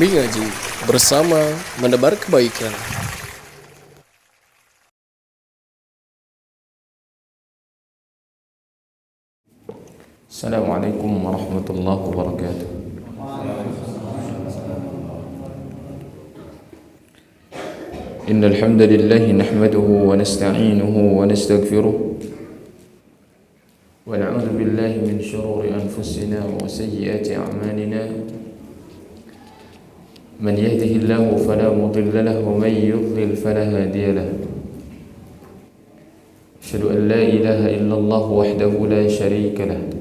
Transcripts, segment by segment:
Mengaji bersama menebar kebaikan. Assalamualaikum warahmatullahi wabarakatuh. Innal hamdalillah nahmaduhu wa nasta'inuhu wa nastaghfiruh wa na'udzu billahi min shururi anfusina wa sayyiati a'malina. Man yahdihillahu fala mudilla lahu wa man yudlil fala hadiya lahu. Asyhadu an la ilaha illallah wahdahu la syarika lahu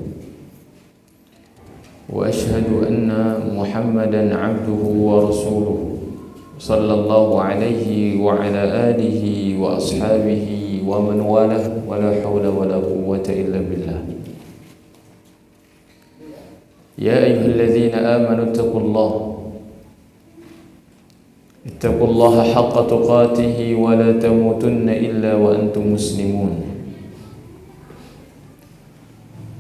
wa asyhadu anna Muhammadan 'abduhu wa rasuluhu sallallahu alaihi wa ala alihi wa ashabihi wa man walah wa la hawla wa la quwwata illa billah. Ya ayyuhalladzina amanu ittaqullaha haqqa tuqatih wa la tamutunna illa wa antum muslimun.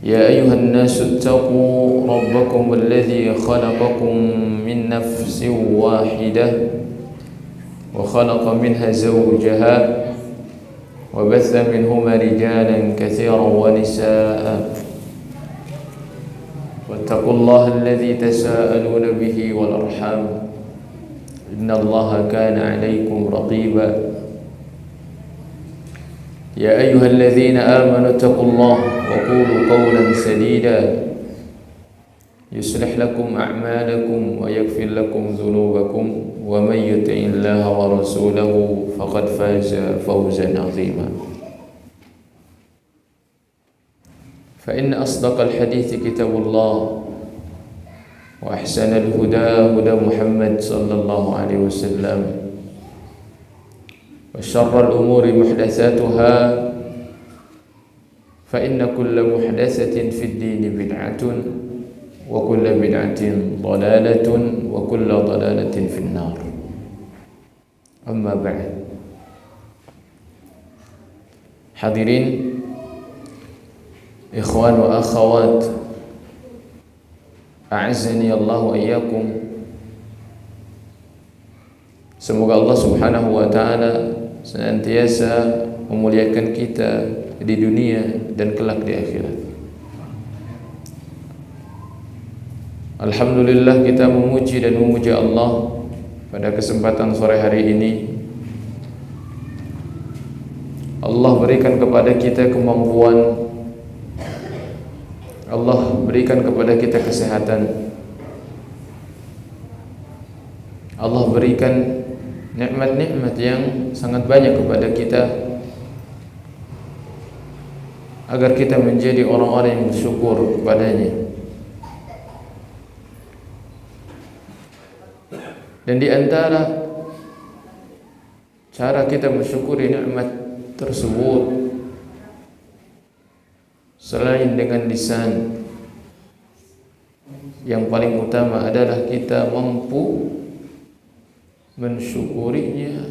يا أيها الناس اتقوا ربكم الذي خلقكم من نفس واحدة وخلق منها زوجها وبث منهما رجالا كثيرا ونساء واتقوا الله الذي تساءلون به والأرحام إن الله كان عليكم رقيبا. يا أيها الذين آمنوا اتقوا الله وقولوا قولا سديدا يصلح لكم أعمالكم ويغفر لكم ذنوبكم ومن يطع الله ورسوله فقد فاز فوزا عظيما. فإن أصدق الحديث كتاب الله وأحسن الهدى هدى محمد صلى الله عليه وسلم وشر الأمور محدثاتها فإن كل محدثة في الدين بدعة وكل بدعة ضلالة وكل ضلالة في النار. أما بعد. Hadirin ikhwan wa akhawat, a'azzani Allah wa iyyakum. Semoga Allah Subhanahu wa taala senantiasa memuliakan kita di dunia dan kelak di akhirat. Alhamdulillah, kita memuji dan memuja Allah pada kesempatan sore hari ini. Allah berikan kepada kita kemampuan, Allah berikan kepada kita kesehatan, Allah berikan nikmat-nikmat yang sangat banyak kepada kita agar kita menjadi orang-orang yang bersyukur kepadanya. Dan di antara cara kita mensyukuri nikmat tersebut selain dengan lisan, yang paling utama adalah kita mampu mensyukurinya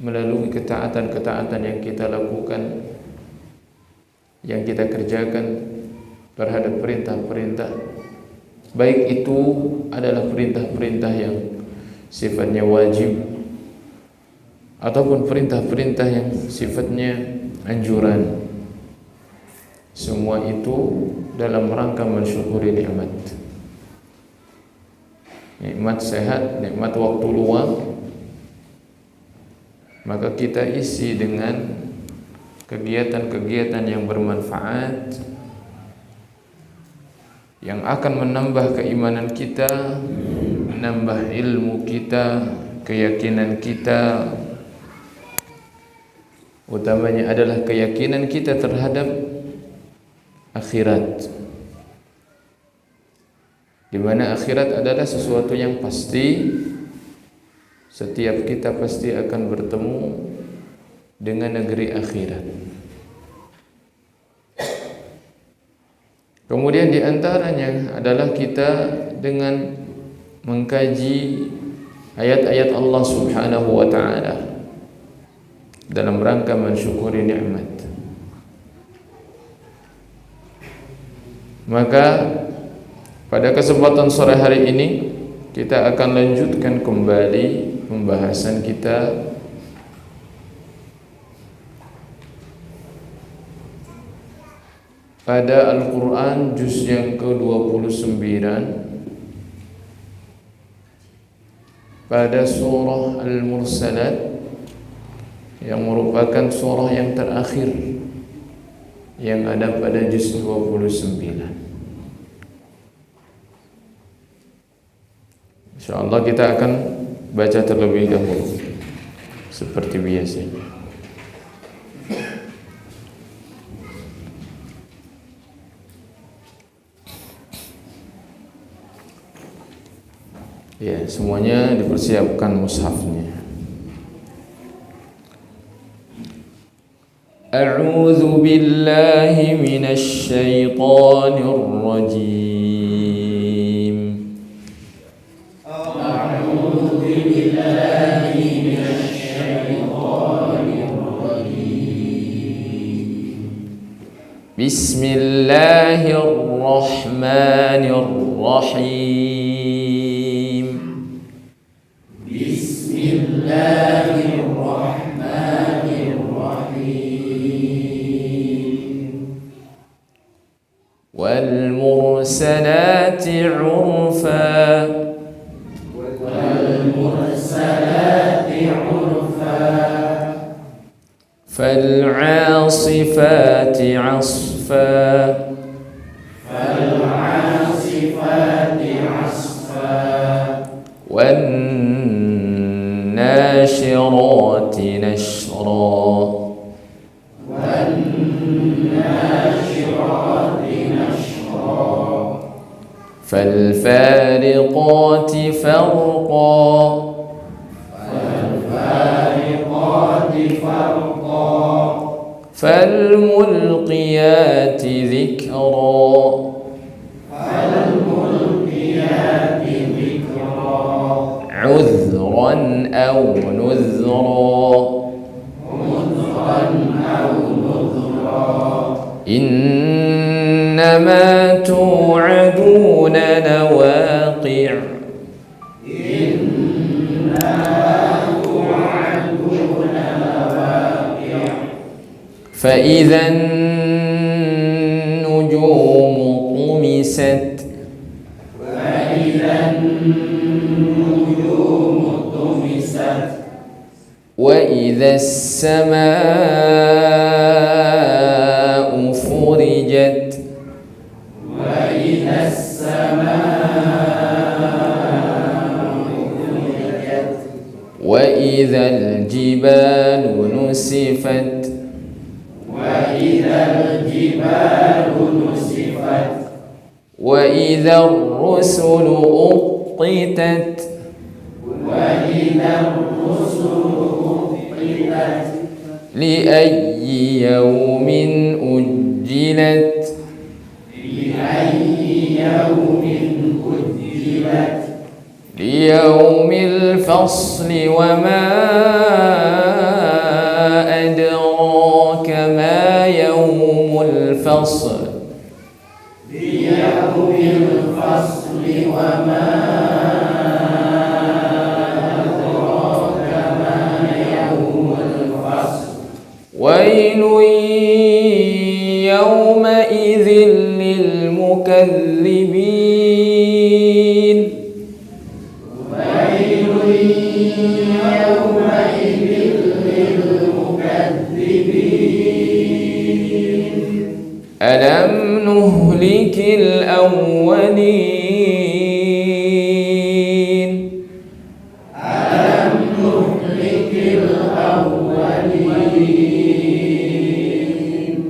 melalui ketaatan-ketaatan yang kita lakukan, yang kita kerjakan terhadap perintah-perintah, baik itu adalah perintah-perintah yang sifatnya wajib ataupun perintah-perintah yang sifatnya anjuran. Semua itu dalam rangka mensyukuri nikmat. Nikmat sehat, nikmat waktu luang, maka kita isi dengan kegiatan-kegiatan yang bermanfaat, yang akan menambah keimanan kita, menambah ilmu kita, keyakinan kita. Utamanya adalah keyakinan kita terhadap akhirat, di mana akhirat adalah sesuatu yang pasti. Setiap kita pasti akan bertemu dengan negeri akhirat. Kemudian di antaranya adalah kita dengan mengkaji ayat-ayat Allah Subhanahu wa taala dalam rangka mensyukuri nikmat. Maka Pada kesempatan sore hari ini kita akan lanjutkan kembali pembahasan kita pada Al-Quran juz yang ke-29 pada surah Al-Mursalat yang merupakan surah yang terakhir yang ada pada juz 29. InsyaAllah kita akan baca terlebih dahulu seperti biasanya. Ya, semuanya dipersiapkan mushafnya. A'udzu billahi minasy syaithanir rajim. Bismillahirrahmanirrahim. Bismillahirrahmanirrahim. Wal mursalati 'urfa. Wal mursalati 'urfa. Fal 'asifati 'asfa. فالعاصفات عصفا والناشرات نشرا والناشرات نشرا فالفارقات فرقا فالفارقات فرقا فالملقيات ذكرا فالملقيات ذكرا عذرا أو نذرا عذرا أو نذرا إنما توعدون لواقع فإذا النجوم طمست وإذا السماء فرجت وإذا السماء فرجت وإذا الجبال نسفت وإذا الجبال نسفت وإذا الرسل أقتت وإذا الرسل أقتت لأي يوم أجلت لأي يوم أجلت ليوم الفصل وما أدراك ما يوم الفصل ليوم الفصل وما أدراك ما يوم الفصل ويل يومئذ للمكذبين ويل يومئذ للمكذبين ألم نهلك الأولين ألم نهلك الأولين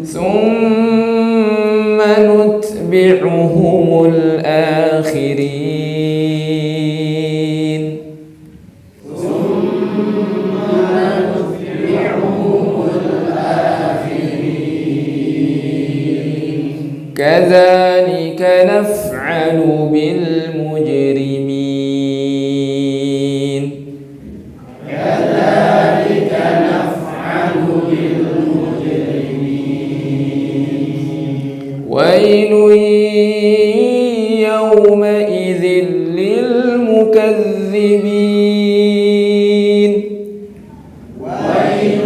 ثم نتبعهم الآخرين ثم نتبعهم الآخرين كذلك نفعل بالمجرمين كذلك نفعل بالمجرمين ويل يوم للمكذبين ويل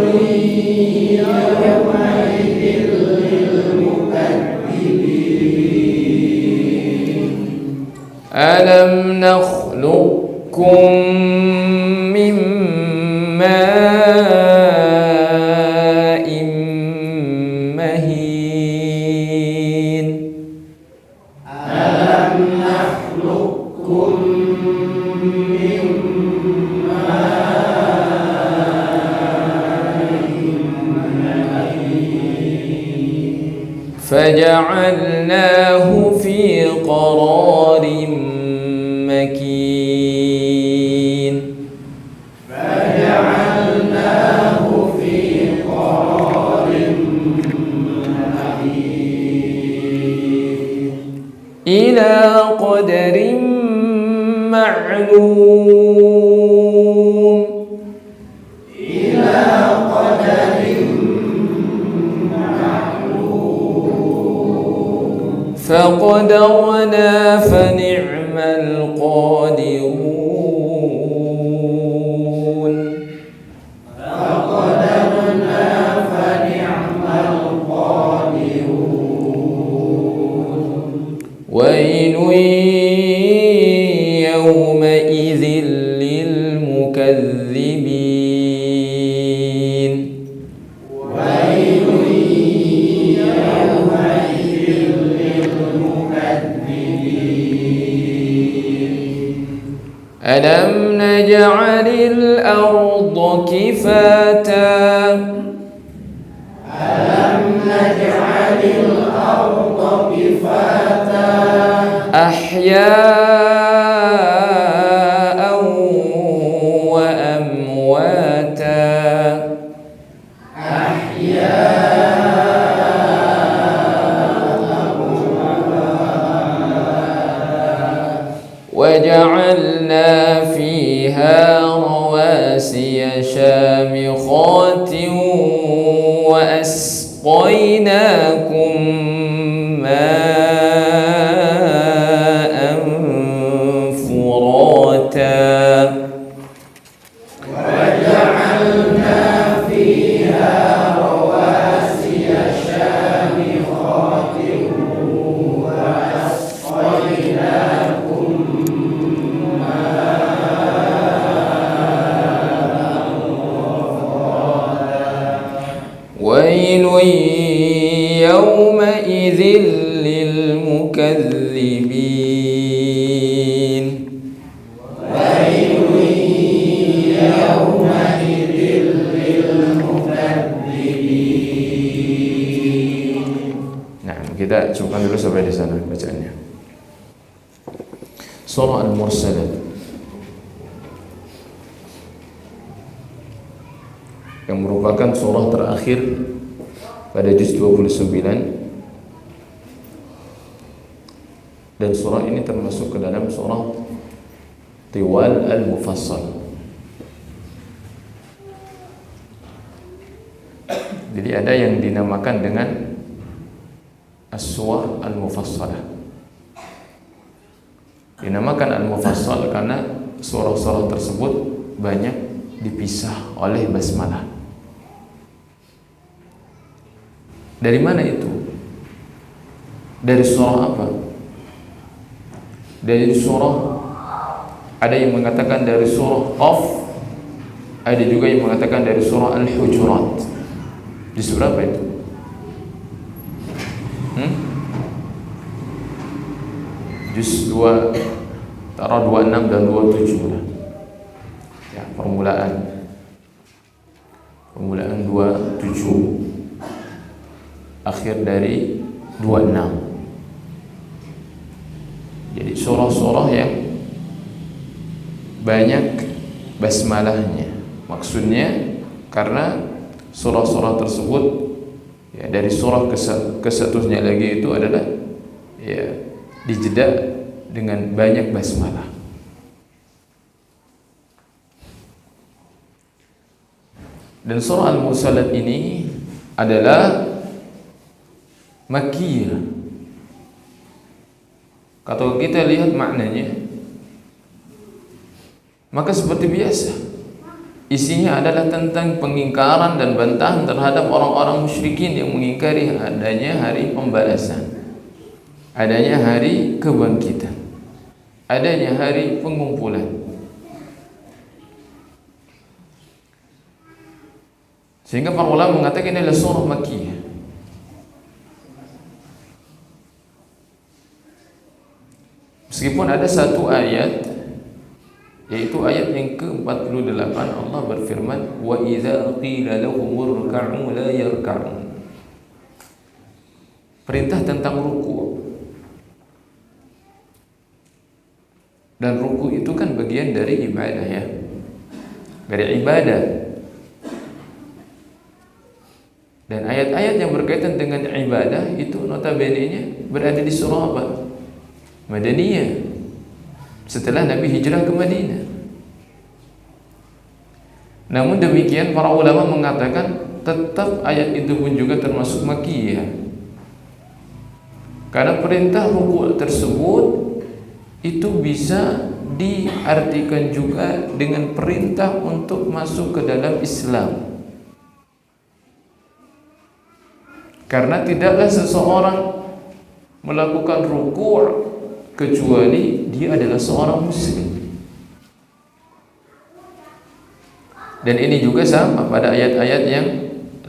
يومئذ للمكذبين ألم نخلقكم من ماء مهين ألم نخلقكم من ماء مهين فجعلناه في قرار مكين فجعلناه في قرار مكين إلى قدر معلوم إلى قدر معلوم فقدرنا فنعم القادرون فقدرنا فنعم القادرون ويل يومئذ للمكذبين ويل يومئذ للمكذبين ألم نجعل الأرض كفاتا ألم نجعل الأرض كفاتا أحياء وأمواتا وجعلنا فيها رواسي شامخات وأسقيناكم ماء فراتا وجعلنا فيها رواسي شامخات وأسقيناكم ويل يومئذ للمكذبين ويل يومئذ للمكذبين. Nah, kita cukupkan dulu sampai di sana bacaannya. Surah Al-Mursalat yang merupakan surah terakhir pada juz 29, dan surah ini termasuk ke dalam surah Tiwal Al-Mufassal. Jadi ada yang dinamakan dengan As-Suwar Al-Mufassalah. Dinamakan Al-Mufassal karena surah-surah tersebut banyak dipisah oleh basmalah. Dari mana itu? Dari surah apa? Dari surah, ada yang mengatakan dari surah Qaf, ada juga yang mengatakan dari surah Al-Hujurat. Juz berapa itu? Juz 2, taruh 26 dan 27 lah. Ya, permulaan 27, akhir dari 26. Jadi surah-surah yang banyak basmalahnya. Maksudnya karena surah-surah tersebut ya, dari surah ke seterusnya lagi itu adalah ya dijeda dengan banyak basmalah. Dan surah Al-Mursalat ini adalah Makkiyah. Kalau kita lihat maknanya, Maka seperti biasa, isinya adalah tentang pengingkaran dan bantahan terhadap orang-orang musyrikin yang mengingkari adanya hari pembalasan, adanya hari kebangkitan, adanya hari pengumpulan. Sehingga para ulama mengatakan ini adalah surah Makkiyah. Meskipun ada satu ayat, yaitu ayat yang ke-48, Allah berfirman, wa idza qila lahum irka'u la yarka'un. Perintah tentang ruku'. Dan ruku' itu kan bagian dari ibadah, ya, dari ibadah. Dan ayat-ayat yang berkaitan dengan ibadah itu notabene-nya berada di surah apa? Madaniyah, setelah Nabi hijrah ke Madinah. Namun demikian para ulama mengatakan tetap ayat itu pun juga termasuk Makkiyah, karena perintah ruku' tersebut itu bisa diartikan juga dengan perintah untuk masuk ke dalam Islam. Karena tidaklah seseorang melakukan ruku' kecuali dia adalah seorang muslim. Dan ini juga sama pada ayat-ayat yang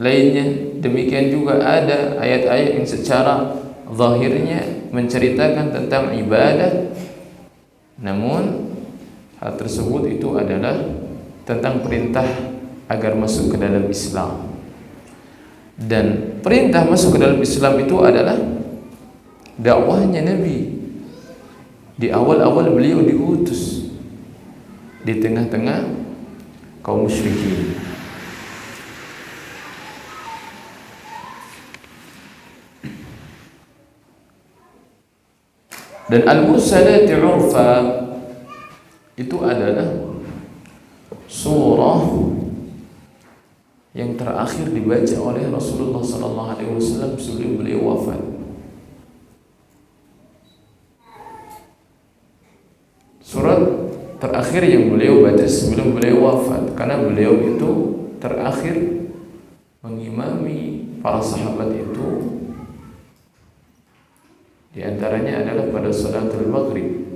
lainnya. Demikian juga ada ayat-ayat yang secara zahirnya menceritakan tentang ibadah, namun hal tersebut itu adalah tentang perintah agar masuk ke dalam Islam. Dan perintah masuk ke dalam Islam itu adalah dakwahnya Nabi. Di awal-awal beliau diutus di tengah-tengah kaum musyrikin. Dan al-mursalati 'urfa itu adalah surah yang terakhir dibaca oleh Rasulullah SAW sebelum beliau wafat. Surat terakhir yang beliau baca sebelum beliau wafat, karena beliau itu terakhir mengimami para sahabat itu. Di antaranya adalah pada salatul maghrib.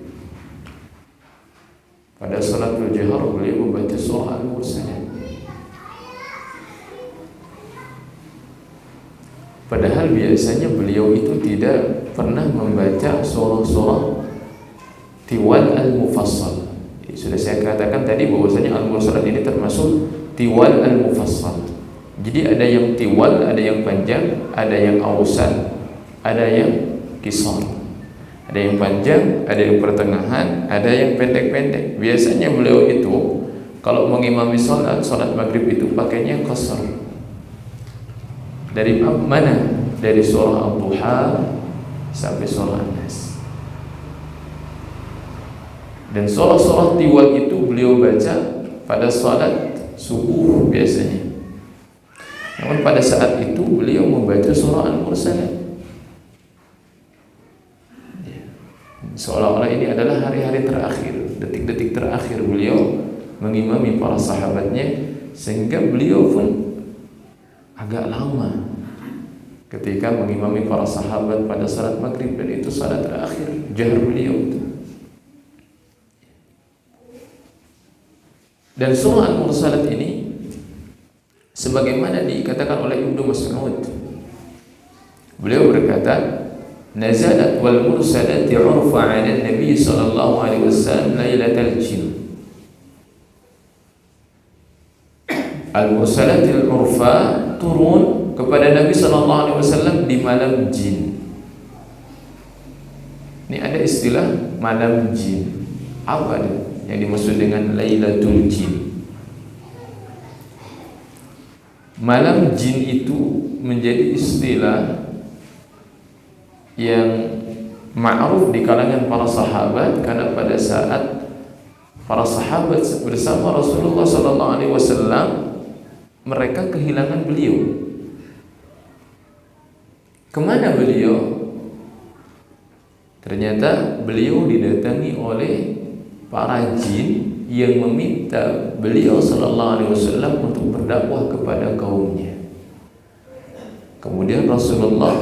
Pada salatul jahar beliau membaca surah Al-Mursalat. Padahal biasanya beliau itu tidak pernah membaca surah-surah tiwal al-mufassal. Sudah saya katakan tadi bahwasanya Al-Mursalat ini termasuk tiwal al-mufassal. Jadi ada yang tiwal, ada yang panjang, ada yang awsat, ada yang qisar. Ada yang panjang, ada yang pertengahan, ada yang pendek-pendek. Biasanya beliau itu kalau mengimami salat maghrib itu pakainya qasar. Dari mana? Dari surah Al-Duha sampai surah An-Nas. Dan surah-surah tiwal itu beliau baca pada salat subuh biasanya. Namun pada saat itu beliau membaca surah Al-Mursalat. Seolah-olah ini adalah hari-hari terakhir, detik-detik terakhir beliau mengimami para sahabatnya, sehingga beliau pun agak lama ketika mengimami para sahabat pada salat maghrib, dan itu salat terakhir jahar beliau itu. Dan surah Al-Mursalat ini sebagaimana dikatakan oleh Ibnu Mas'ud, beliau berkata, nazalat wal mursalati 'urfa 'ala Nabi sallallahu alaihi wasallam lailatal jin. Al-Mursalatil 'urfa turun kepada Nabi sallallahu alaihi wasallam di malam jin. Ini ada istilah malam jin. Apa yang dimaksud dengan Lailatul Jin? Malam jin itu menjadi istilah yang ma'ruf di kalangan para sahabat, karena pada saat para sahabat bersama Rasulullah SAW mereka kehilangan beliau. Kemana beliau? Ternyata beliau didatangi oleh para jin yang meminta beliau sallallahu alaihi wasallam untuk berdakwah kepada kaumnya. Kemudian Rasulullah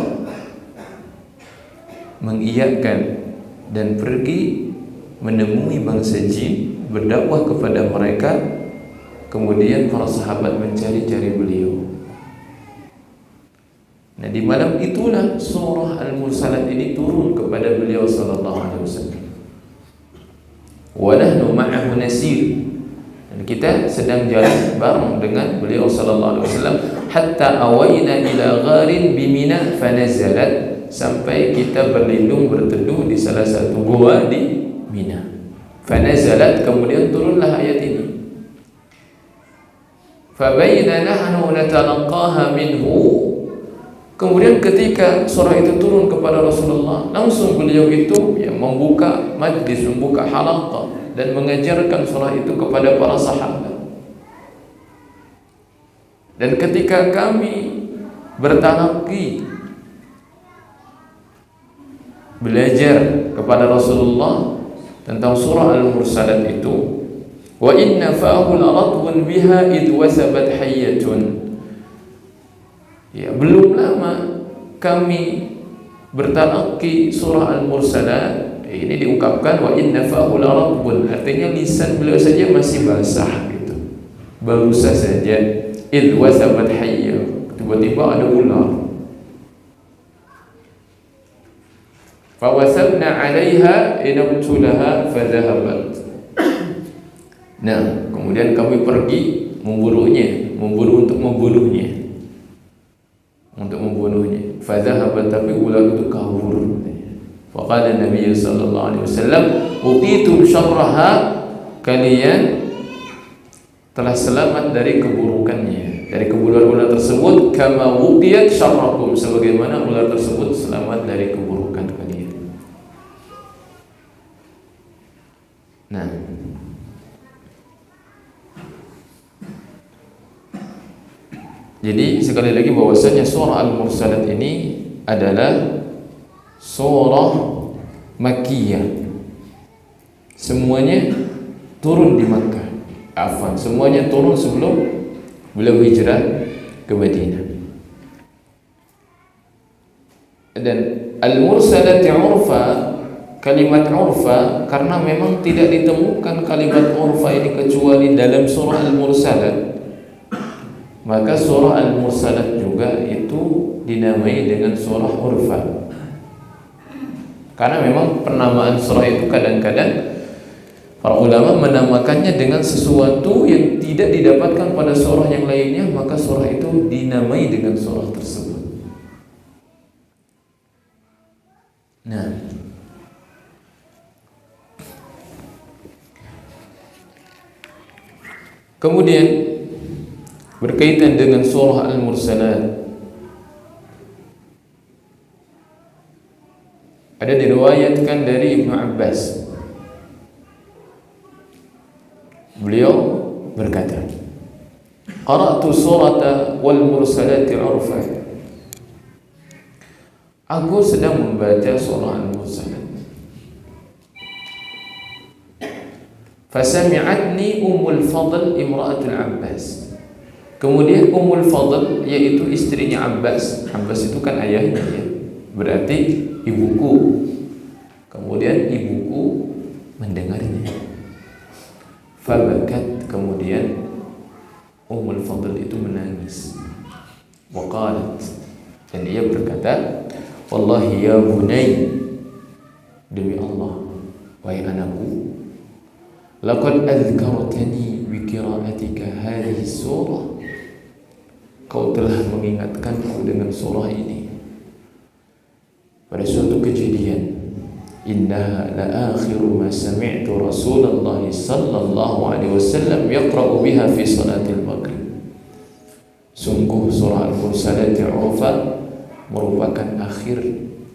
mengiyakan dan pergi menemui bangsa jin, berdakwah kepada mereka. Kemudian para sahabat mencari-cari beliau. Nah, di malam itulah surah Al-Mursalat ini turun kepada beliau sallallahu alaihi wasallam. Wa nahnu ma'ahu nasir. Dan kita sedang jalan bareng dengan beliau sallallahu alaihi wasallam hatta awayna ila gharin bimina fanazalat, sampai kita berlindung berteduh di salah satu gua di Mina. Fanazalat, kemudian turunlah ayat ini. Fabayna nahnu natalaqaha minhu. Kemudian ketika surah itu turun kepada Rasulullah, langsung beliau itu membuka majlis, membuka halaqah dan mengajarkan surah itu kepada para sahabat. Dan ketika kami bertalaqi, belajar kepada Rasulullah tentang surah Al-Mursalat itu, wa inna fa'ul aradun biha id wasabat hayyatun. Ya, belum lama kami bertalaqi surah Al-Mursalat, ini diungkapkan wa inna fa'ul aradun, artinya lisan beliau saja masih basah gitu, baru saja id wasabat hayyah, tiba-tiba ada ular. Fawasabna 'alaiha inabtulaha fadhahabat. Nah, kemudian kami pergi memburunya, memburu untuk membunuhnya. Fadhahabat, tapi ular itu kabur. Faqala Nabi sallallahu alaihi wasallam, "Utitum syarraha," kalian telah selamat dari keburukannya, dari keburukan ular tersebut, kama wutiyat syarrakum, sebagaimana ular tersebut selamat dari keburukan kalian. Nah, jadi sekali lagi bahwasanya surah Al-Mursalat ini adalah surah Makkiyah. Semuanya turun di Makkah. Semuanya turun sebelum beliau hijrah ke Madinah. Dan Al-Mursalat urfa, kalimat urfa, karena memang tidak ditemukan kalimat urfa ini kecuali dalam surah Al-Mursalat, maka surah Al-Mursalat juga itu dinamai dengan surah urfa. Karena memang penamaan surah itu kadang-kadang para ulama menamakannya dengan sesuatu yang tidak didapatkan pada surah yang lainnya, maka surah itu dinamai dengan surah tersebut. Nah, kemudian berkaitan dengan surah Al-Mursalat, ada diriwayatkan dari Ibnu Abbas, beliau berkata, qara'tu surata wal mursalati urfa. Aku sedang membaca surah Al-Mursalat. Fasami'atni Ummul Fadl imra'atul Abbas. Kemudian Ummul Fadl, yaitu istrinya Abbas. Abbas itu kan ayahnya ya, berarti ibuku. Kemudian ibuku mendengarnya. Fabakat, kemudian Ummul Fadl itu menangis. Waqalat, dan dia berkata, wallahi ya bunay, demi Allah wahai anakku, laqad adhkartani bi qira'atika hadhihi surah, kau telah mengingatkanku dengan surah ini pada suatu kejadian. Innaha la akhiru ma sami'tu Rasulullah sallallahu alaihi wasallam yaqra'u biha fi salatil maghrib. Sungguh surah Al-Mursalat urfa merupakan akhir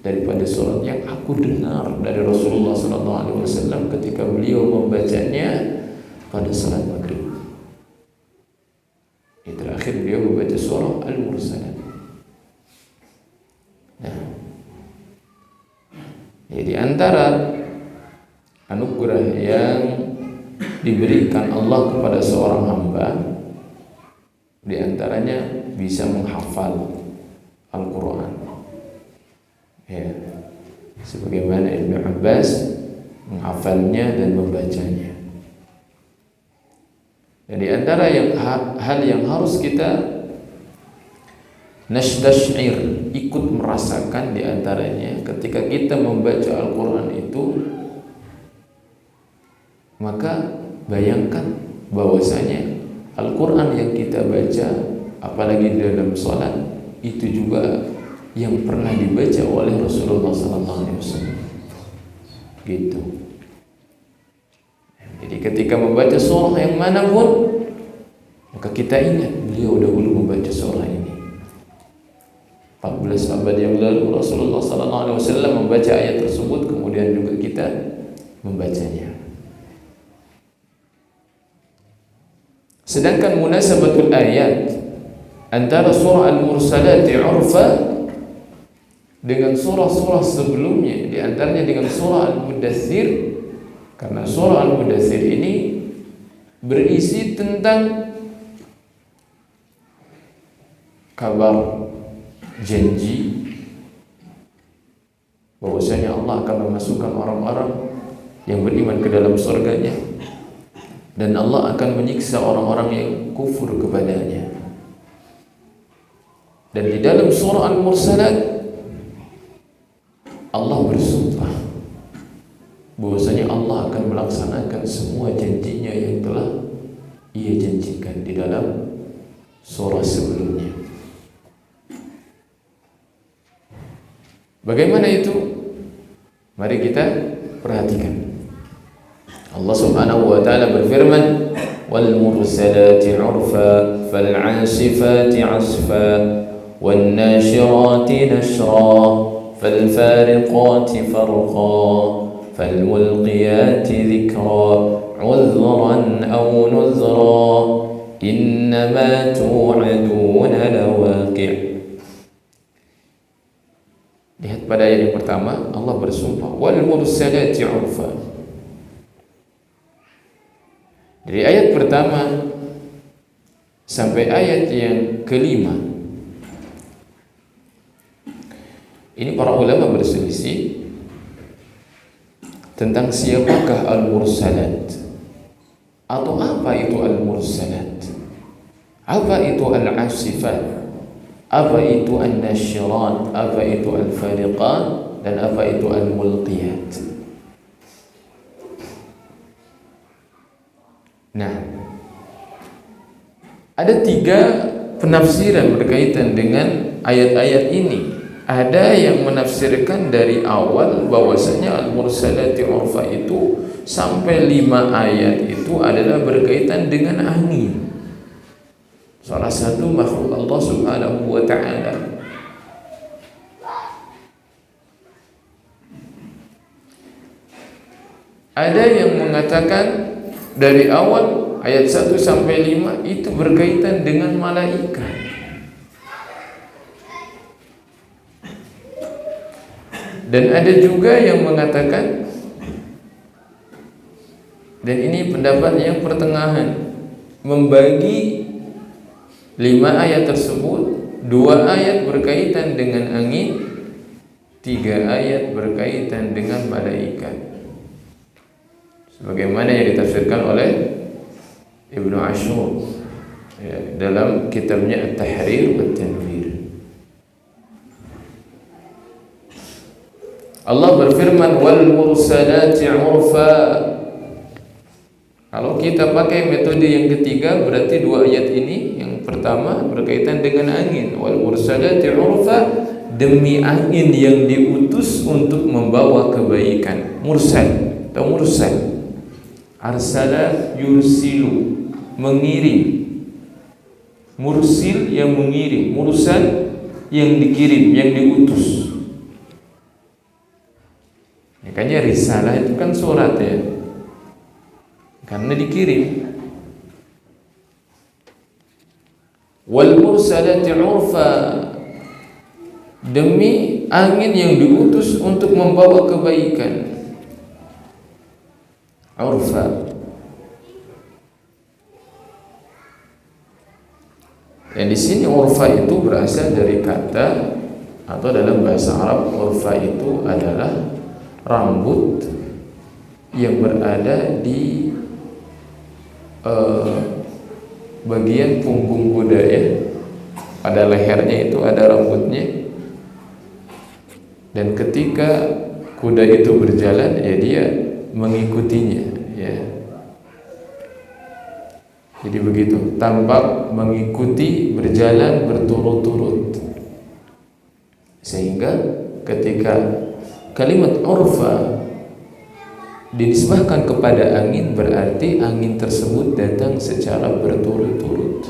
daripada surat yang aku dengar dari Rasulullah sallallahu alaihi wasallam ketika beliau membacanya pada salat maghrib. Itu terakhir beliau membaca surah Al-Mursalat. Nah, jadi antara anugerah yang diberikan Allah kepada seorang hamba, di antaranya bisa menghafal Al-Quran. Ya, sebagaimana Ibnu Abbas menghafalnya dan membacanya. Dan di antara hal yang harus kita nashdashir, ikut merasakan, di antaranya ketika kita membaca Al-Quran itu, maka bayangkan bahwasanya Al-Quran yang kita baca, apalagi di dalam sholat, itu juga yang pernah dibaca oleh Rasulullah SAW. Gitu. Jadi ketika membaca surah yang manapun, maka kita ingat beliau dahulu membaca surah ini. 14 abad yang lalu Rasulullah SAW membaca ayat tersebut, kemudian juga kita membacanya. Sedangkan munasabatul ayat antara surah Al-Mursalati urfa dengan surah-surah sebelumnya, di antaranya dengan surah Al-Mudaththir, karena surah Al-Mudaththir ini berisi tentang kabar janji bahwasanya Allah akan memasukkan orang-orang yang beriman ke dalam surganya, dan Allah akan menyiksa orang-orang yang kufur kepadanya. Dan di dalam surah Al-Mursalat Allah bersumpah bahwasanya Allah akan melaksanakan semua janjinya yang telah Ia janjikan di dalam surah sebelumnya. Bagaimana itu? Mari kita perhatikan. Allah Subhanahu wa taala berfirman, "Wal mursalati 'urfa, fal 'asifati 'asfa, wan nashirati nashra, fal fariqati farqa, fal mulqiyati dhikra, 'udhran aw nuzra, innama tu'aduna lawaqi'." Lihat pada ayat yang pertama, Allah bersumpah, "Wal mursalati 'urfa." Dari ayat pertama sampai ayat yang kelima, ini para ulama berselisih tentang siapakah al-mursalat, atau apa itu al-mursalat, apa itu al-asifat, apa itu an-nashirat, apa itu al-fariqat, dan apa itu al-mulqiyat. Nah, ada 3 penafsiran berkaitan dengan ayat-ayat ini. Ada yang menafsirkan dari awal bahwasanya al-mursalati urfa itu sampai 5 ayat itu adalah berkaitan dengan angin, salah satu makhluk Allah Subhanahu wa ta'ala. Ada yang mengatakan dari awal ayat 1 sampai 5 itu berkaitan dengan malaikat. Dan ada juga yang mengatakan, dan ini pendapat yang pertengahan, membagi 5 ayat tersebut, 2 ayat berkaitan dengan angin, 3 ayat berkaitan dengan malaikat, sebagaimana yang ditafsirkan oleh Ibnu Ashur dalam kitabnya At-Tahrir wa Tanwir. Allah berfirman, "Wal mursalati 'urfa." Kalau kita pakai metode yang ketiga, berarti 2 ayat ini, yang pertama berkaitan dengan angin, wal mursalati 'urfa, demi angin yang diutus untuk membawa kebaikan. Mursal atau mursal, arsala yursilu, mengirim. Mursil yang mengirim, mursal yang dikirim, yang diutus. Makanya risalah itu kan surat ya, karena dikirim. Wal mursalati 'urfa, demi angin yang diutus untuk membawa kebaikan. Urfa, Dan di sini urfa itu berasal dari kata, atau dalam bahasa Arab urfa itu adalah rambut yang berada di bagian punggung kuda ya. Pada lehernya itu ada rambutnya. Dan ketika kuda itu berjalan ya dia mengikutinya ya. Jadi begitu, tampak mengikuti, berjalan berturut-turut. Sehingga ketika kalimat urfa dinisbahkan kepada angin, berarti angin tersebut datang secara berturut-turut.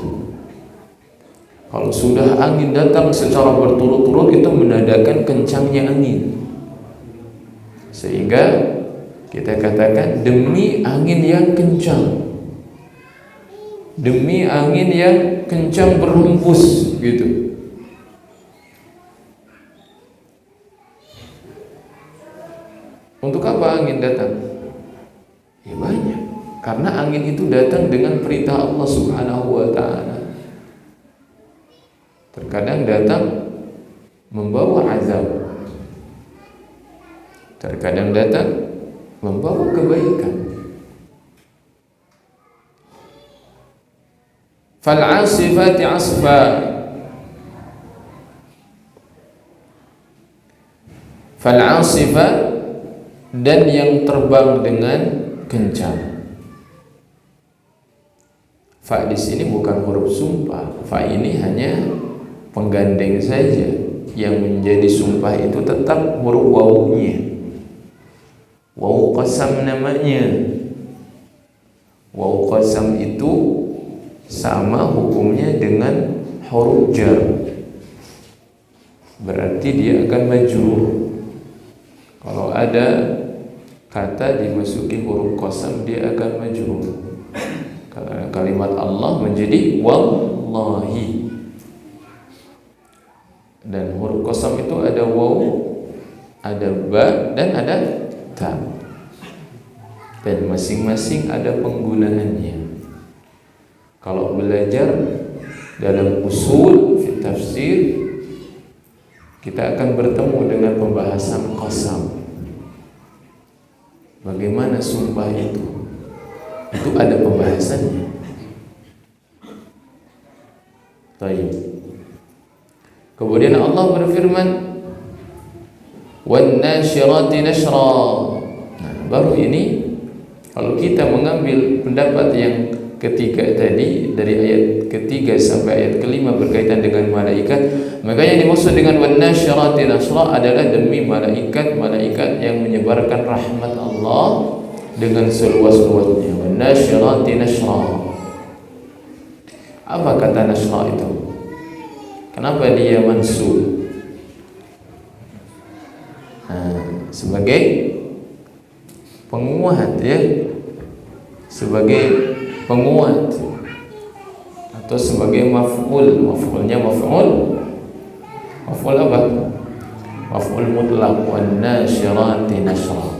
Kalau sudah angin datang secara berturut-turut, itu menandakan kencangnya angin. Sehingga kita katakan demi angin yang kencang, demi angin yang kencang berhembus gitu. Untuk apa angin datang? Ya banyak. Karena angin itu datang dengan perintah Allah Subhanahu wa ta'ala. Terkadang datang membawa azab, terkadang datang membawa kebaikan. Fal'asifati asfa, fal'asifa, dan yang terbang dengan kencang. Fa di sini bukan huruf sumpah. Fa ini hanya penggandeng saja. Yang menjadi sumpah itu tetap huruf wawunya. Wawu qasam namanya. Wawu qasam itu sama hukumnya dengan huruf jar. Berarti dia akan majrur. Kalau ada kata dimasuki huruf qasam, dia akan majrur. Karena kalimat Allah menjadi wallahi. Dan huruf qasam itu ada waw, ada ba, dan ada ta. Dan masing-masing ada penggunaannya. Kalau belajar dalam usul fi tafsir, kita akan bertemu dengan pembahasan qasam. Bagaimana sumpah itu? Itu ada pembahasannya. Baik. Kemudian Allah berfirman, "Wan nasyirati nashra." Nah, baru ini kalau kita mengambil pendapat yang ketiga tadi, dari ayat ketiga sampai ayat kelima berkaitan dengan malaikat, maka yang dimaksud dengan wan nasyirati nashra adalah demi malaikat-malaikat yang menyebarkan rahmat Allah dengan seluas-luasnya. Wan nasyirati nashra. Apa kata nashra itu? Kenapa dia mansub? Sebagai penguat ya, sebagai penguat, atau sebagai maf'ul. Maf'ulnya maf'ul apa? Maf'ul mutlaq. Wan nasyirati nashra.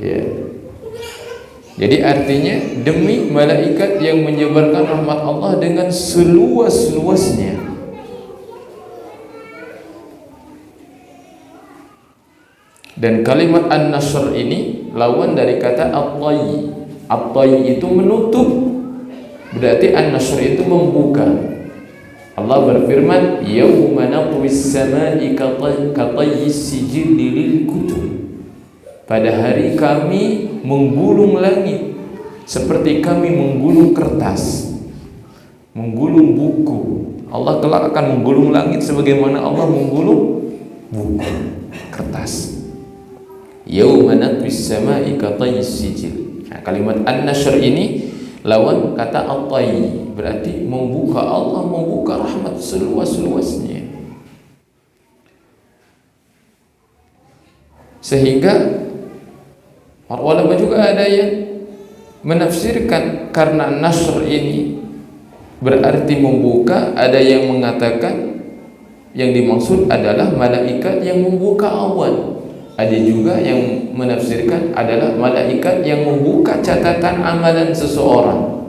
Ya. Jadi artinya demi malaikat yang menyebarkan rahmat Allah dengan seluas-luasnya. Dan kalimat an-nashr ini lawan dari kata at-tayy. At-tayy itu menutup, berarti an-nashr itu membuka. Allah berfirman, "Yauma natwis samaa'i katayyis sijilli lil kutub." Pada hari kami menggulung langit seperti kami menggulung kertas, menggulung buku. Allah kelak akan menggulung langit sebagaimana Allah menggulung buku, kertas. Yauma natwis samaa'i katayyis sijil. Nah, kalimat an-nashr ini lawan kata at-tayy, berarti membuka. Allah membuka rahmat seluas-luasnya. Sehingga para ulama juga ada yang menafsirkan karena nasr ini berarti membuka, ada yang mengatakan yang dimaksud adalah malaikat yang membuka awan. Ada juga yang menafsirkan adalah malaikat yang membuka catatan amalan seseorang.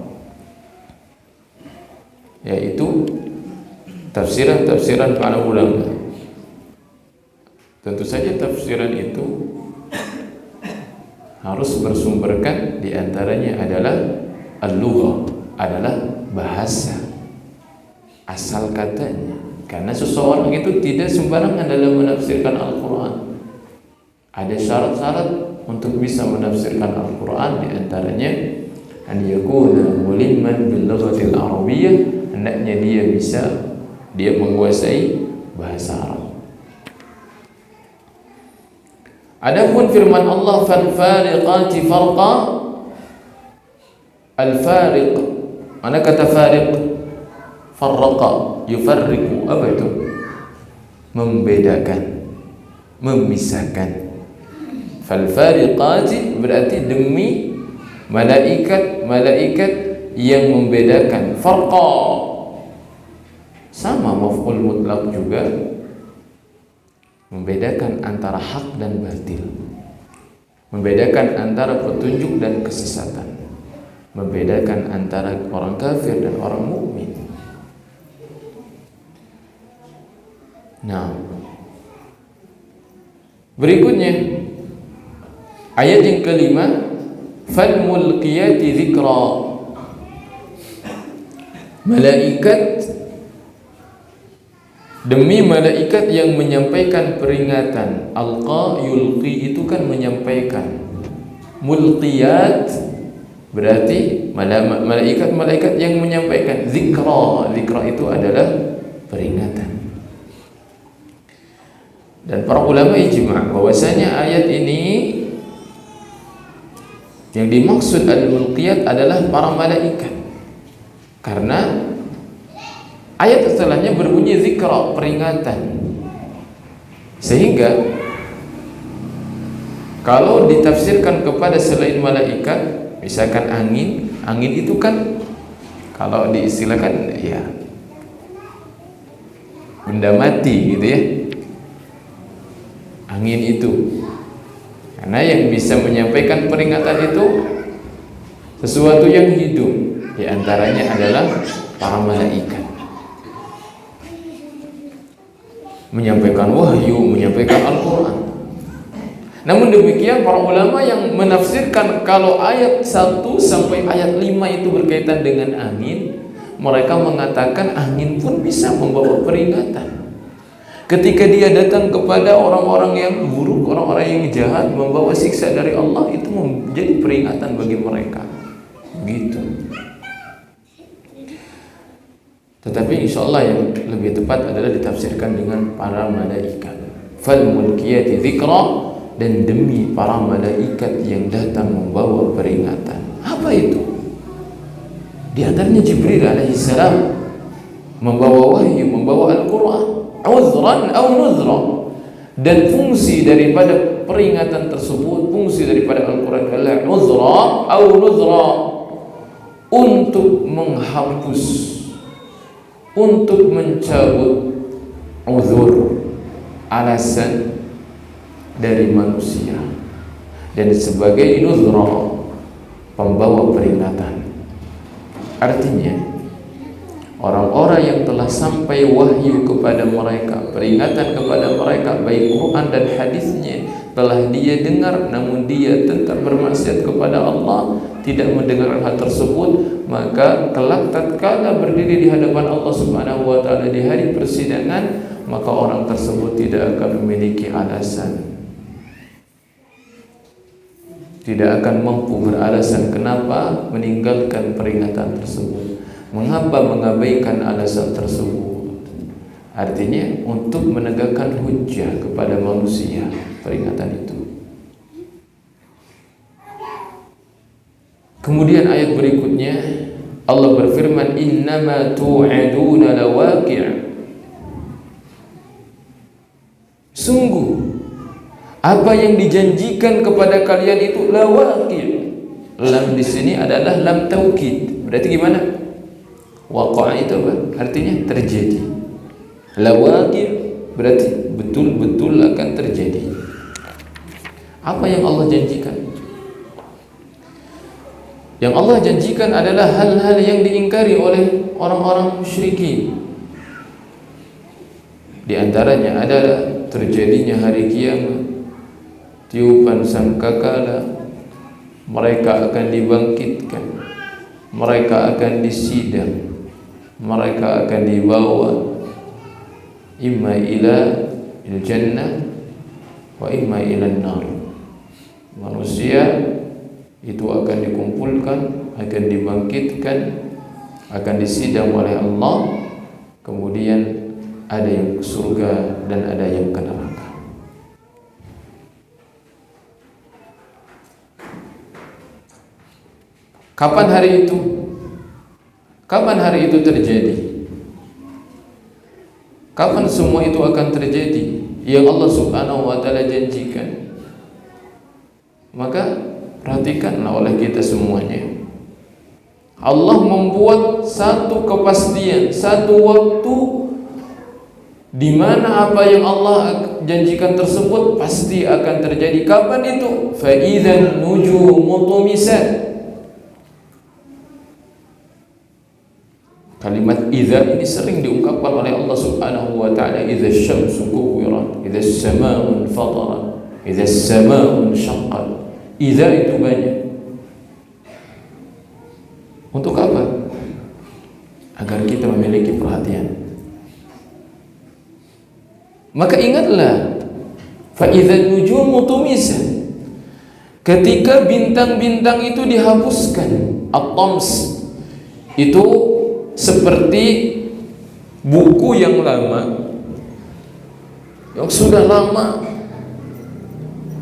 yaitu tafsiran para ulama. Tentu saja tafsiran itu harus bersumberkan, diantaranya adalah al-lughah, adalah bahasa, asal katanya. Karena seseorang itu tidak sembarangan dalam menafsirkan Al-Quran. Ada syarat-syarat untuk bisa menafsirkan Al-Quran, diantaranya an yakuna mulimman bil lughatil arabiyyah, hendaknya dia menguasai bahasa Arab. Adapun firman Allah fal fariqati farqa, al fariq, mana kata fariq? Farraqa, yufarriqu, apa itu? Membedakan, memisahkan. Fal fariqati berarti demi malaikat yang membedakan. Farqa sama maf'ul mutlaq juga, membedakan antara hak dan batil, membedakan antara petunjuk dan kesesatan, membedakan antara orang kafir dan orang mukmin. Nah, berikutnya ayat yang kelima, fal mulqiyati dzikra, malaikat, demi malaikat yang menyampaikan peringatan. Alqa yulqi itu kan menyampaikan. Mulqiyat berarti malaikat yang menyampaikan. Zikra itu adalah peringatan. Dan para ulama ijma' bahwasanya ayat ini yang dimaksud al-mulqiyat adalah para malaikat. Karena ayat setelahnya berbunyi zikra, peringatan. Sehingga kalau ditafsirkan kepada selain malaikat, misalkan angin itu kan kalau diistilahkan ya benda mati gitu ya. Angin itu, karena yang bisa menyampaikan peringatan itu sesuatu yang hidup, diantaranya adalah para malaikat, menyampaikan wahyu, menyampaikan Al-Quran. Namun demikian para ulama yang menafsirkan kalau ayat 1 sampai ayat 5 itu berkaitan dengan angin, mereka mengatakan angin pun bisa membawa peringatan. Ketika dia datang kepada orang-orang yang buruk, orang-orang yang jahat, membawa siksa dari Allah, itu menjadi peringatan bagi mereka. Begitu. Tetapi insya Allah yang lebih tepat adalah ditafsirkan dengan para malaikat. Fal mulkiyati dzikra, dan demi para malaikat yang datang membawa peringatan. Apa itu? Di antaranya Jibril alaihissalam membawa wahyu, membawa Al-Quran. Uzran aw nuzra, dan fungsi daripada peringatan tersebut, fungsi daripada Al-Quran adalah uzra aw nuzra, untuk menghapus, untuk mencabut uzur, alasan dari manusia, dan sebagai nuzra, pembawa peringatan. Artinya orang-orang yang telah sampai wahyu kepada mereka, peringatan kepada mereka, baik Quran dan hadisnya, telah dia dengar, namun dia tetap bermaksiat kepada Allah, tidak mendengar hal tersebut, maka kelak tatkala berdiri di hadapan Allah Subhanahu wa taala di hari persidangan, maka orang tersebut tidak akan memiliki alasan, tidak akan mampu beralasan kenapa meninggalkan peringatan tersebut, mengapa mengabaikan alasan tersebut. Artinya untuk menegakkan hujjah kepada manusia peringatan itu. Kemudian ayat berikutnya Allah berfirman, innama tu'aduna lawaqi', sungguh apa yang dijanjikan kepada kalian itu lawaqi'. Lam di sini adalah lam taukid. Berarti gimana? Waqa'a itu apa? Artinya terjadi. Lawaqi' berarti betul-betul akan terjadi. Apa yang Allah janjikan? Yang Allah janjikan adalah hal-hal yang diingkari oleh orang-orang musyrikin. Di antaranya adalah terjadinya hari kiamat, tiupan sangkakala, mereka akan dibangkitkan, mereka akan disidang, mereka akan dibawa imma ila jannah wa imma ila nar. Manusia itu akan dikumpulkan, akan dibangkitkan, akan disidang oleh Allah, kemudian ada yang ke surga dan ada yang ke neraka. Kapan hari itu? Kapan hari itu terjadi? Kapan semua itu akan terjadi yang Allah Subhanahu wa taala janjikan? Maka perhatikanlah oleh kita semuanya. Allah membuat satu kepastian, satu waktu di mana apa yang Allah janjikan tersebut pasti akan terjadi. Kapan itu? Fa idzan nujumu tumisat. Kalimat idza ini sering diungkapkan oleh Allah Subhanahu wa taala. Idza syamsu kuwirat, idza as-samaa'u fatarat, idza as-samaa'u syaqqat. Idza itu banyak. Untuk apa? Agar kita memiliki perhatian. Maka ingatlah, fa idzan nujumu tumisat. Ketika bintang-bintang itu dihapuskan, at-tams itu seperti buku yang lama, yang sudah lama.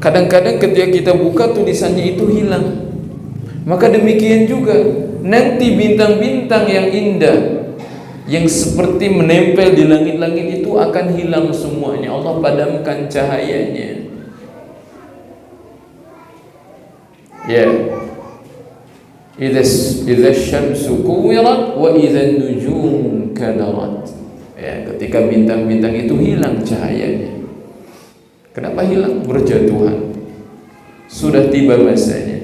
Kadang-kadang ketika kita buka tulisannya itu hilang. Maka demikian juga nanti bintang-bintang yang indah, yang seperti menempel di langit-langit itu akan hilang semuanya. Allah padamkan cahayanya. Ya. Idza syamsu kuwirat wa idza nujum kadarat. Ya, ketika bintang-bintang itu hilang cahayanya. Kenapa hilang? Berjatuhan. Sudah tiba masanya.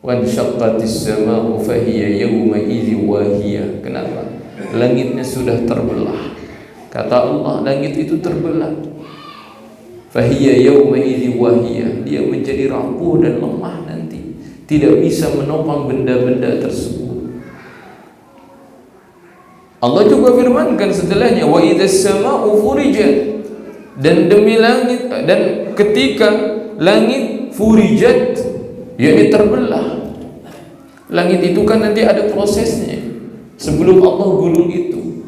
Wan syaqqatis samaa'u fahiya yawma idzi wahiyah. Kenapa? Langitnya sudah terbelah. Kata Allah, langit itu terbelah. Fahiya yawma idzi wahiyah. Dia menjadi rapuh dan lemah nanti. Tidak bisa menopang benda-benda tersebut. Allah juga firmankan setelahnya, wa idzas samaa'u furijat. Dan demi langit, dan ketika langit furijat, yakni terbelah. Langit itu kan nanti ada prosesnya sebelum Allah gulung itu.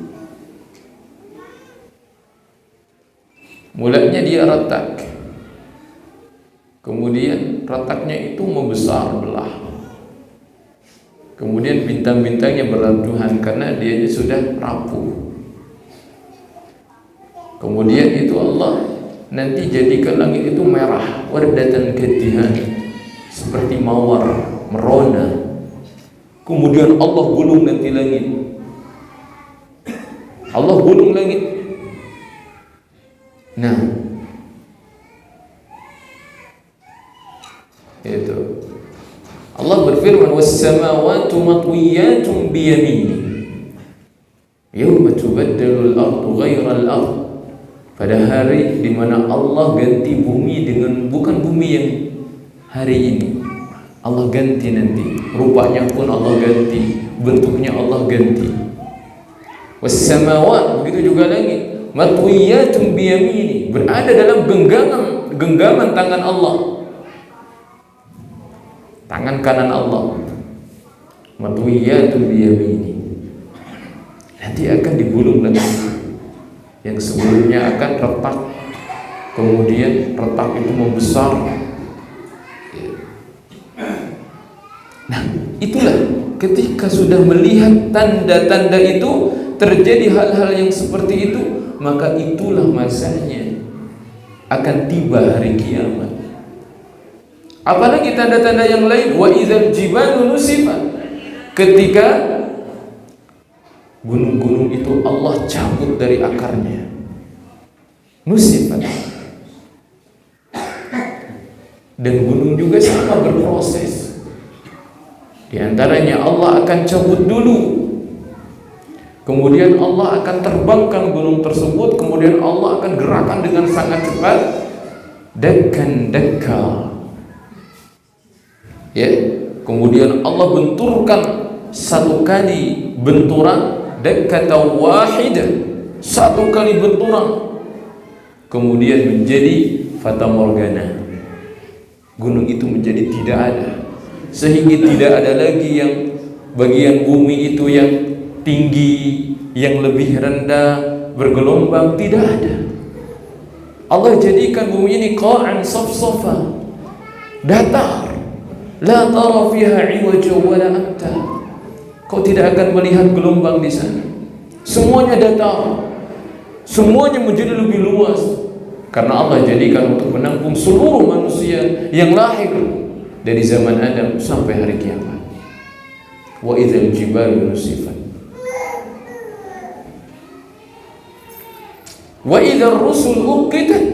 Mulanya dia retak, kemudian retaknya itu membesar belah, kemudian bintang-bintangnya berjatuhan karena dia sudah rapuh. Kemudian itu Allah nanti jadikan langit itu merah, wardatan kadihan, seperti mawar, merona. Kemudian Allah gulung nanti langit. Allah gulung langit. Nah, itu Allah berfirman, was-samawati matwiyatun biyamini yawma tubaddalu al-ardu ghayra al-ard. Pada hari di mana Allah ganti bumi dengan bukan bumi yang hari ini. Allah ganti nanti, rupanya pun Allah ganti, bentuknya Allah ganti. Was-samawat, begitu juga langit, matwiyatun biyamini, berada dalam genggaman tangan Allah, tangan kanan Allah. Matwiyatun biyamini, nanti akan digulung lagi. Yang sebelumnya akan retak, kemudian retak itu membesar. Nah, itulah ketika sudah melihat tanda-tanda itu, terjadi hal-hal yang seperti itu, maka itulah masanya akan tiba hari kiamat. Apalagi tanda-tanda yang lain, wa idzal jibalu nusifat, ketika gunung-gunung itu Allah cabut dari akarnya. Nusifat. Dan gunung juga sama berproses. Di antaranya Allah akan cabut dulu, kemudian Allah akan terbangkan gunung tersebut, kemudian Allah akan gerakan dengan sangat cepat, dakkan dakka, ya. Kemudian Allah benturkan satu kali benturan, dakkatan wahidah, satu kali benturan, kemudian menjadi fata morgana, gunung itu menjadi tidak ada, sehingga tidak ada lagi yang bagian bumi itu yang tinggi, yang lebih rendah, bergelombang, tidak ada. Allah jadikan bumi ini qa'an safsafa, datar, la tara fiha iwaja wala amta. Kau tidak akan melihat gelombang di sana. Semuanya datar, semuanya menjadi lebih luas, karena Allah jadikan untuk menampung seluruh manusia yang lahir dari zaman Adam sampai hari kiamat. Wa idzal jibalu nusifat, wa idzar rusul uqitat,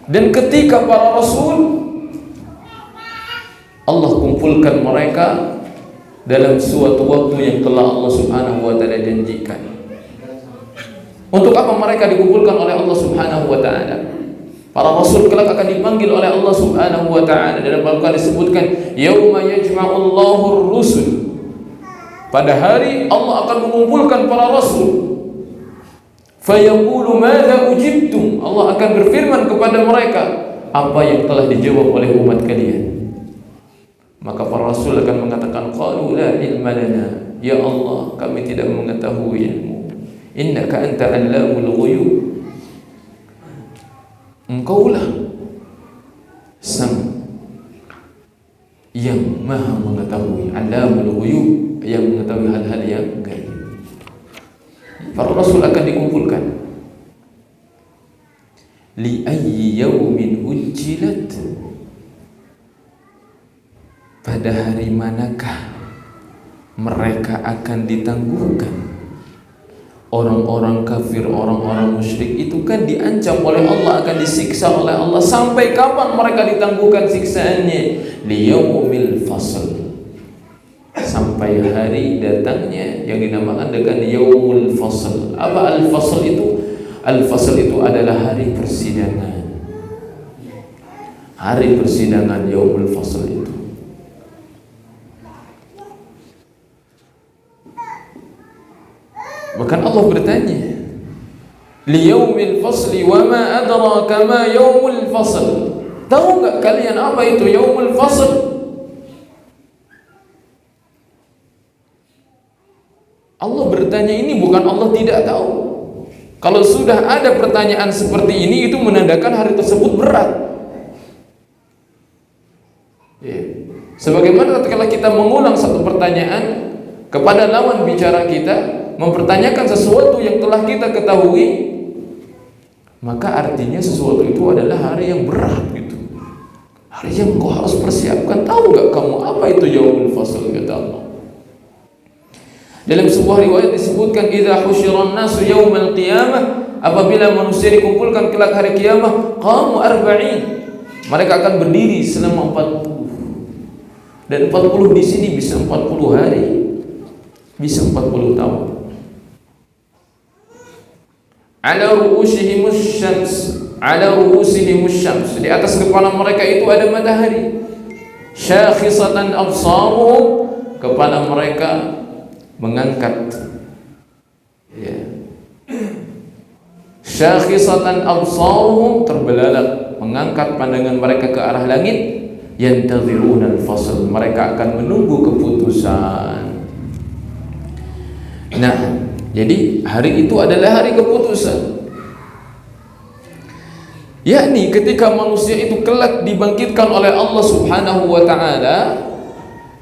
dan ketika para rasul Allah kumpulkan mereka dalam suatu waktu yang telah Allah Subhanahu wa taala janjikan. Untuk apa mereka dikumpulkan oleh Allah Subhanahu wa taala? Para rasul kelak akan dipanggil oleh Allah Subhanahu wa taala. Dalam Al-Qur'an disebutkan yauma yajma'ullahu ar-rusul. Pada hari Allah akan mengumpulkan para rasul. Fayaqulu madza ujibtum? Allah akan berfirman kepada mereka, apa yang telah dijawab oleh umat kalian? Maka para rasul akan mengatakan, qalu la ilma lana, ya Allah, kami tidak mengetahui ilmu. Innaka anta allamul ghuyub, engkaulah sang yang maha mengetahui, allamul ghuyub, yang mengetahui hal-hal yang gaib. Para rasul akan dikumpulkan. Li ayyi yaumin ujjilat, pada hari manakah mereka akan ditangguhkan? Orang-orang kafir, orang-orang musyrik itu kan diancam oleh Allah, akan disiksa oleh Allah. Sampai kapan mereka ditangguhkan siksaannya? Liyaumil fasl, sampai hari datangnya yang dinamakan dengan yaumul fasl. Apa al-fasl itu? Al-fasl itu adalah hari persidangan. Hari persidangan, yaumul fasl itu. Bahkan Allah bertanya, liyaumil fasli wa ma adraka ma yaumul fasl. Tahu enggak kalian apa itu yaumul fasl? Allah bertanya ini, bukan Allah tidak tahu. Kalau sudah ada pertanyaan seperti ini, itu menandakan hari tersebut berat. Sebagaimana ketika kita mengulang satu pertanyaan kepada lawan bicara kita, mempertanyakan sesuatu yang telah kita ketahui, maka artinya sesuatu itu adalah hari yang berat gitu. Hari yang kau harus persiapkan. Tahu gak kamu apa itu yaumul fasl, kata Allah. Dalam sebuah riwayat disebutkan, idza husyiran nasu yaumal qiyamah, apabila manusia dikumpulkan kelak hari kiamah, qamu arba'in, mereka akan berdiri selama 40. Dan 40 di sini bisa 40 hari, bisa 40 tahun. Ala ru'usihimus syams, ala ru'usihimus syams, di atas kepala mereka itu ada matahari. Syakhisatan absaruhum, kepala mereka mengangkat, ya. Syakhisatan absaruhum, terbelalak, mengangkat pandangan mereka ke arah langit. Yantaziruna al-fasl, mereka akan menunggu keputusan. Nah, jadi hari itu adalah hari keputusan. Yakni ketika manusia itu kelak dibangkitkan oleh Allah Subhanahu wa taala,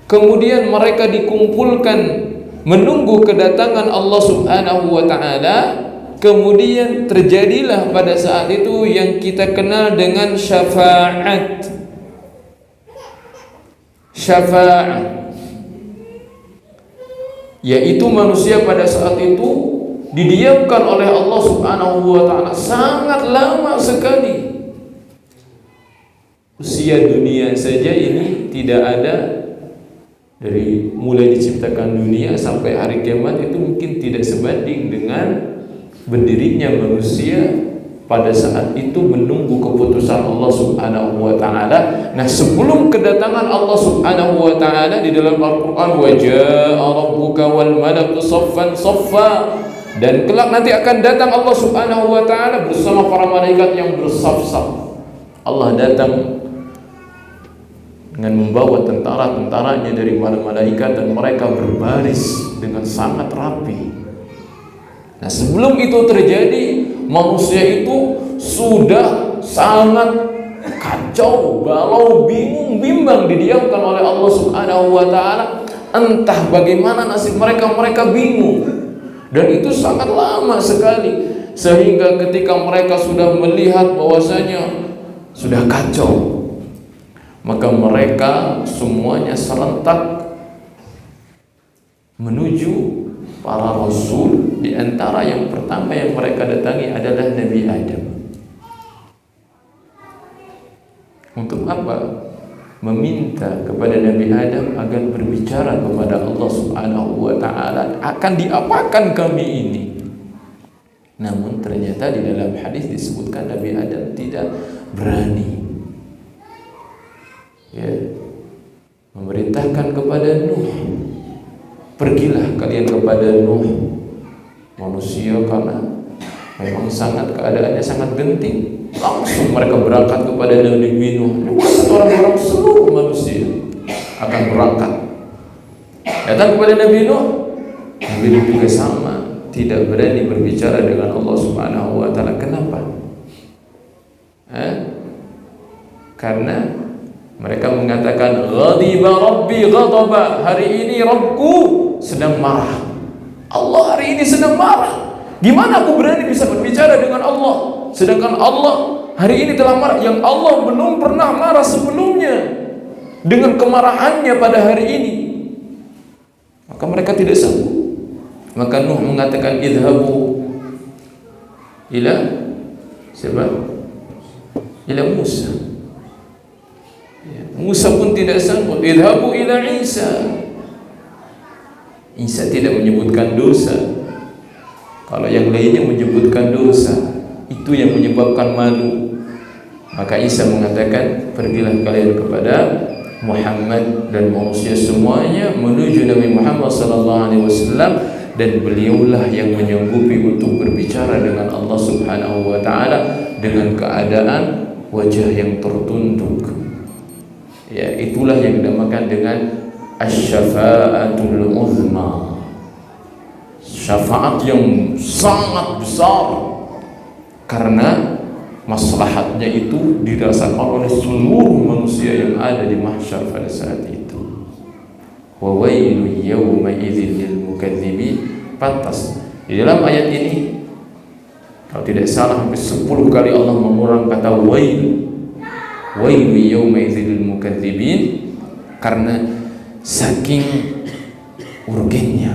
kemudian mereka dikumpulkan menunggu kedatangan Allah Subhanahu wa taala, kemudian terjadilah pada saat itu yang kita kenal dengan syafaat. Syafaat, yaitu manusia pada saat itu didiamkan oleh Allah Subhanahu wa taala sangat lama sekali. Usia dunia saja ini tidak ada Dari mulai diciptakan dunia sampai hari kiamat itu mungkin tidak sebanding dengan berdirinya manusia pada saat itu menunggu keputusan Allah Subhanahu wa taala. Nah, sebelum kedatangan Allah Subhanahu wa taala di dalam Al-Qur'an, wa jaa rabbuka wal malaku saffan saffa, dan kelak nanti akan datang Allah Subhanahu wa taala bersama para malaikat yang bersaf-saf. Allah datang dengan membawa tentara-tentaranya dari malaikat dan mereka berbaris dengan sangat rapi. Nah, sebelum itu terjadi, manusia itu sudah sangat kacau, balau, bingung, bimbang, didiamkan oleh Allah Subhanahu wa taala. Entah bagaimana nasib mereka, mereka bingung. Dan itu sangat lama sekali, sehingga ketika mereka sudah melihat bahwasanya sudah kacau, maka mereka semuanya serentak menuju para rasul. Di antara yang pertama yang mereka datangi adalah Nabi Adam. Untuk apa? Meminta kepada Nabi Adam agar berbicara kepada Allah Subhanahu wa taala, akan diapakan kami ini? Namun ternyata di dalam hadis disebutkan Nabi Adam tidak berani. Ya, memerintahkan kepada Nuh, pergilah kalian kepada Nuh. Manusia karena memang keadaannya sangat genting, langsung mereka berangkat kepada Nabi Nuh. Orang-orang seluruh manusia akan berangkat datang kepada Nabi Nuh. Nabi Nuh juga sama, tidak berani berbicara dengan Allah Subhanahu wa taala. Kenapa? Karena mereka mengatakan, ghadiba rabbi ghadaba, hari ini Rabbku sedang marah. Allah hari ini sedang marah. Gimana aku berani bisa berbicara dengan Allah, sedangkan Allah hari ini telah marah, yang Allah belum pernah marah sebelumnya dengan kemarahannya pada hari ini. Maka mereka tidak sanggup. Maka Nuh mengatakan, idhabu ila siapa? Ila Musa. Musa pun tidak sanggup. Idhabu ila Isa. Isa tidak menyebutkan dosa. Kalau yang lainnya menyebutkan dosa, itu yang menyebabkan malu. Maka Isa mengatakan, pergilah kalian kepada Muhammad dan manusia semuanya menuju Nabi Muhammad SAW, dan beliaulah yang menyanggupi untuk berbicara dengan Allah Subhanahu wa taala dengan keadaan wajah yang tertunduk. Ya, itulah yang dinamakan dengan asy-syafa'atul uzma, syafaat yang sangat besar, karena maslahatnya itu dirasakan oleh seluruh manusia yang ada di mahsyar pada saat itu. Wa wailu yawma idzil lil mukadzibin. Pantas di dalam ayat ini, kalau tidak salah hampir 10 kali Allah mengulang kata wailu yawma idzil lil mukadzibin, karena saking urgennya,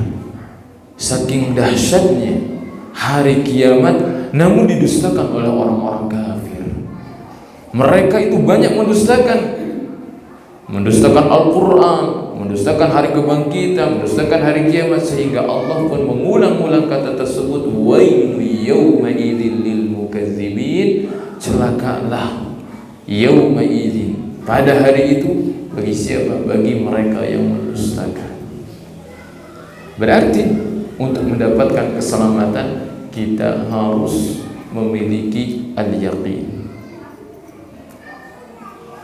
saking dahsyatnya hari kiamat, namun didustakan oleh orang-orang kafir. Mereka itu banyak mendustakan Al-Quran, mendustakan hari kebangkitan, mendustakan hari kiamat, sehingga Allah pun mengulang-ulang kata tersebut, wailu yawma idzil lil mukadzibin, celakalah yawma idzin, pada hari itu. Bagi siapa? Bagi mereka yang mendustakan. Berarti untuk mendapatkan keselamatan kita harus memiliki al-yaqin.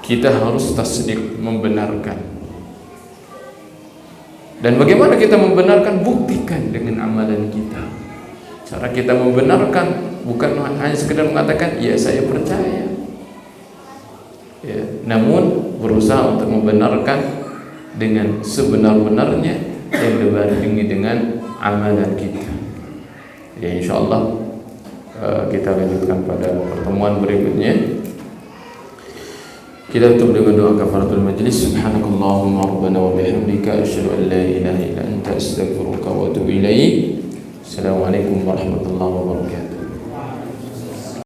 Kita harus tasdik, membenarkan. Dan bagaimana kita membenarkan? Buktikan dengan amalan kita. Cara kita membenarkan bukan hanya sekedar mengatakan, ya saya percaya, ya, namun berusaha untuk membenarkan dengan sebenar-benarnya yang dibandingi dengan amalan kita. Ya, insyaallah kita lanjutkan pada pertemuan berikutnya. Kita tutup dengan doa kafaratul majlis. Subhanakallahumma rabbana wa bihamdika asyhadu an la ilaha illa anta astaghfiruka wa atubu ilaik. Assalamualaikum warahmatullahi wabarakatuh.